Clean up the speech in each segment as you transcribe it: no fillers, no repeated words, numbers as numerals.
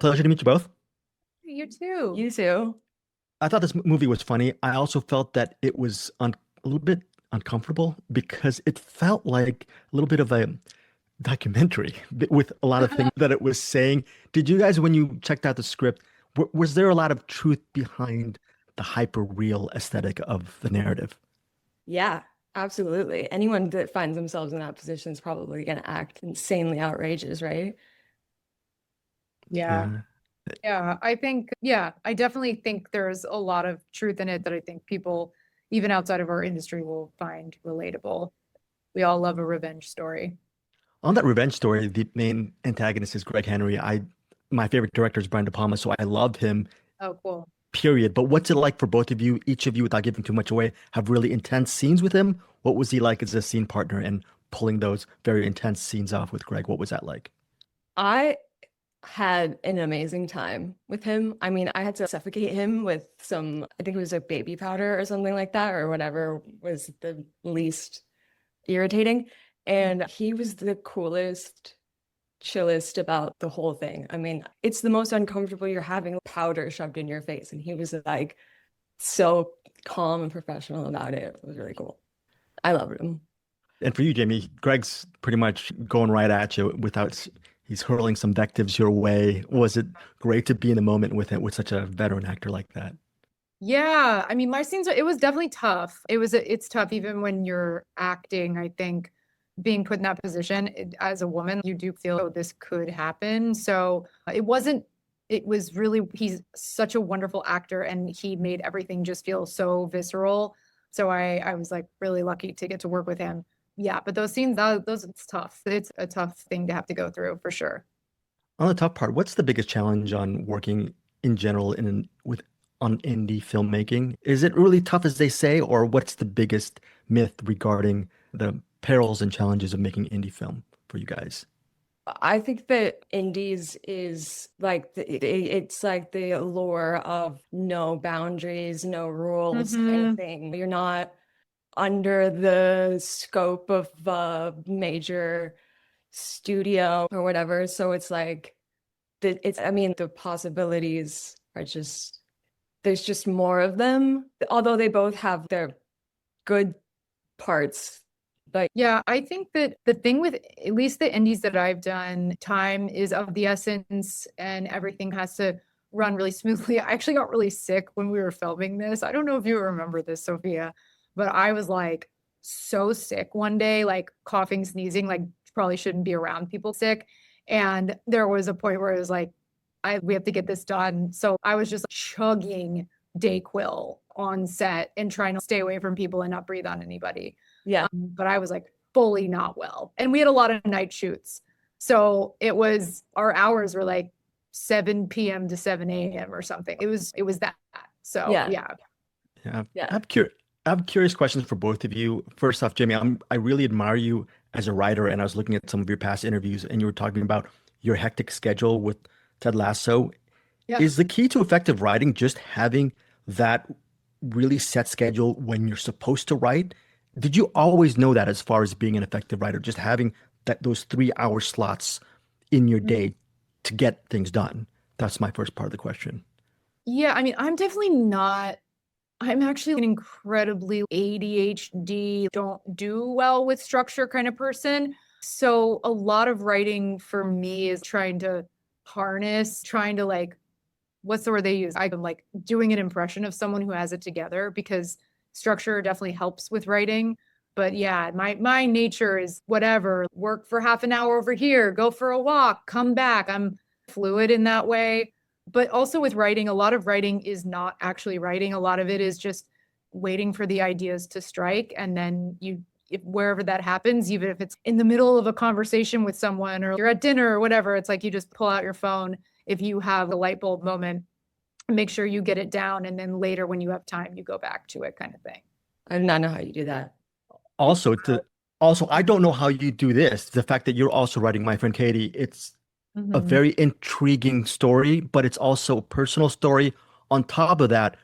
Pleasure to meet you both. You too. You too. I thought this movie was funny. I also felt that it was a little bit uncomfortable because it felt like a little bit of a documentary with a lot of things that it was saying. Did you guys, when you checked out the script, was there a lot of truth behind the hyper real aesthetic of the narrative? Yeah, absolutely. Anyone that finds themselves in that position is probably going to act insanely outrageous, right? Yeah. Yeah. Yeah. I definitely think there's a lot of truth in it that I think people, even outside of our industry, will find relatable. We all love a revenge story. On that revenge story, the main antagonist is Greg Henry. My favorite director is Brian De Palma, so I loved him, Oh, cool. period. But what's it like for both of you, each of you, without giving too much away, have really intense scenes with him? What was he like as a scene partner and pulling those very intense scenes off with Greg? What was that like? I had an amazing time with him. I mean, I had to suffocate him with some, I think it was a baby powder or something like that, or whatever was the least irritating. And he was the coolest, chillest about the whole thing. I mean, it's the most uncomfortable you're having powder shoved in your face. And he was like so calm and professional about it. It was really cool. I loved him. And for you, Jamie, Greg's pretty much going right at you he's hurling some invectives your way. Was it great to be in the moment with it with such a veteran actor like that? Yeah. I mean, my scenes, it was definitely tough. It's tough even when you're acting, I think, being put in that position as a woman, you do feel, oh, this could happen. So it was really, he's such a wonderful actor and he made everything just feel so visceral. So I was like really lucky to get to work with him. Yeah, but those scenes, those it's tough. It's a tough thing to have to go through for sure. On the tough part, what's the biggest challenge on working in general with on indie filmmaking? Is it really tough as they say, or what's the biggest myth regarding the perils and challenges of making indie film for you guys? I think that indies is like it's like the allure of no boundaries, no rules kind of Hmm. thing. You're not under the scope of a major studio or whatever. So it's like I mean, the possibilities are just there's just more of them. Although they both have their good parts. But Yeah, I think that the thing with at least the indies that I've done, time is of the essence and everything has to run really smoothly. I actually got really sick when we were filming this. I don't know if you remember this, Sophia, but I was like so sick one day, like coughing, sneezing, like probably shouldn't be around people sick. And there was a point where it was like, we have to get this done. So I was just chugging Dayquil on set and trying to stay away from people and not breathe on anybody. yeah. But I was like fully not well. And we had a lot of night shoots. So our hours were like 7 p.m. to 7 a.m. or something. It was that. So Yeah. yeah. Yeah, Yeah. I have curious questions for both of you. First off, Jamie, I really admire you as a writer, and I was looking at some of your past interviews, and you were talking about your hectic schedule with Ted Lasso. Yeah. Is the key to effective writing just having that really set schedule when you're supposed to write? Did you always know that as far as being an effective writer, just having those 3 hour slots in your day to get things done? That's my first part of the question. Yeah, I mean, I'm actually an incredibly ADHD, don't do well with structure kind of person. So a lot of writing for me is trying to like, what's the word they use? I'm like doing an impression of someone who has it together because structure definitely helps with writing. But yeah, my nature is whatever, work for half an hour over here, go for a walk, come back. I'm fluid in that way. But also with writing, a lot of writing is not actually writing. A lot of it is just waiting for the ideas to strike. And then if wherever that happens, even if it's in the middle of a conversation with someone or you're at dinner or whatever, it's like you just pull out your phone if you have a light bulb moment, make sure you get it down. And then later when you have time, you go back to it kind of thing. I do not know how you do that. Also, I don't know how you do this. The fact that you're also writing My Friend Katie, it's a Mhm. very intriguing story, but it's also a personal story. On top of that,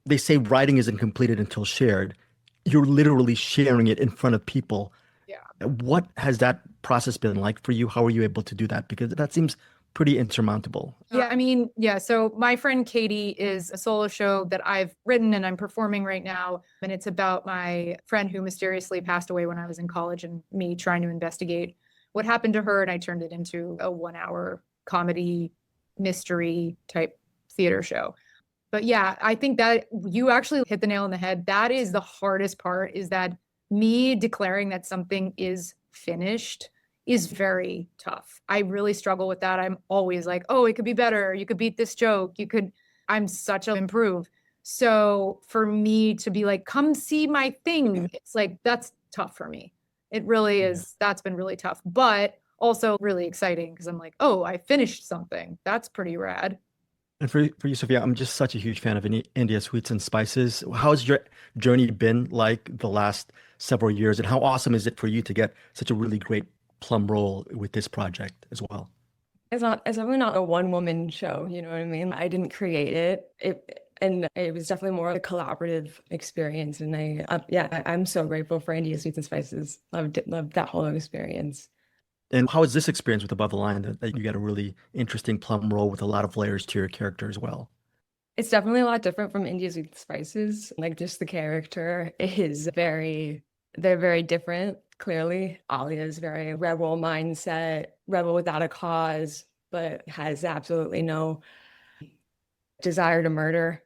they say writing isn't completed until shared. You're literally sharing it in front of people. Yeah. What has that process been like for you? How are you able to do that? Because that seems pretty insurmountable. Yeah, I mean, yeah. So my friend Katie is a solo show that I've written and I'm performing right now. And it's about my friend who mysteriously passed away when I was in college and me trying to investigate what happened to her. And I turned it into a 1 hour comedy mystery type theater show. But yeah, I think that you actually hit the nail on the head. That is the hardest part, is that me declaring that something is finished is very tough. I really struggle with that. I'm always like, oh, it could be better. You could beat this joke. I'm such an improve. So for me to be like, come see my thing, it's like, that's tough for me. It really is. That's been really tough, but also really exciting because I'm like, oh, I finished something. That's pretty rad. And for you, Sophia, I'm just such a huge fan of India Sweets and Spices. How has your journey been like the last several years, and how awesome is it for you to get such a really great plum role with this project as well? It's definitely not a one woman show, you know what I mean? I didn't create and it was definitely more of a collaborative experience. And I'm so grateful for India Sweets and Spices. Loved that whole experience. And how is this experience with Above the Line that you get a really interesting plum role with a lot of layers to your character as well? It's definitely a lot different from India Sweets and Spices. Like just the character is they're very different. Clearly, Alia is very rebel mindset, rebel without a cause, but has absolutely no desire to murder.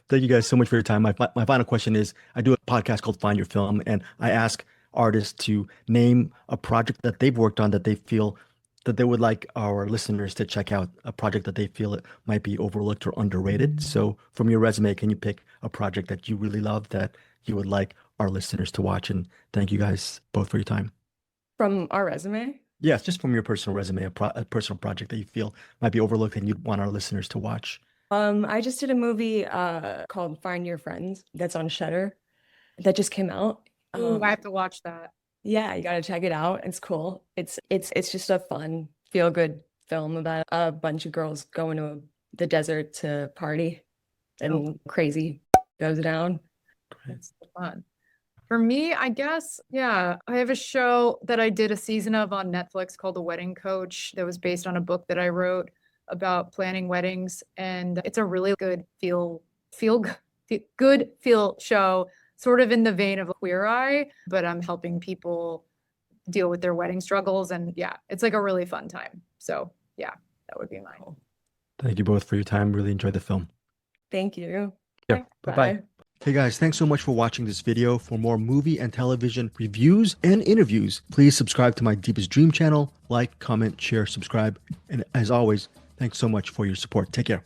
Thank you guys so much for your time. My final question is, I do a podcast called Find Your Film, and I ask artists to name a project that they've worked on that they feel that they would like our listeners to check out, a project that they feel it might be overlooked or underrated. So from your resume, can you pick a project that you really love that you would like our listeners to watch? And thank you guys both for your time. From our resume? Yes, just from your personal resume, a personal project that you feel might be overlooked and you'd want our listeners to watch. I just did a movie called Find Your Friends that's on Shudder that just came out. Ooh, I have to watch that. Yeah, you gotta check it out. It's cool. It's just a fun, feel good film about a bunch of girls going to the desert to party and crazy goes down. It's fun. For me, I guess, yeah, I have a show that I did a season of on Netflix called The Wedding Coach that was based on a book that I wrote about planning weddings. And it's a really good good feel show, sort of in the vein of a Queer Eye, but I'm helping people deal with their wedding struggles. And yeah, it's like a really fun time. So yeah, that would be mine. Thank you both for your time. Really enjoyed the film. Thank you. Yeah, bye-bye. Hey guys, thanks so much for watching this video. For more movie and television reviews and interviews, please subscribe to my Deepest Dream channel. Like, comment, share, subscribe. And as always, thanks so much for your support. Take care.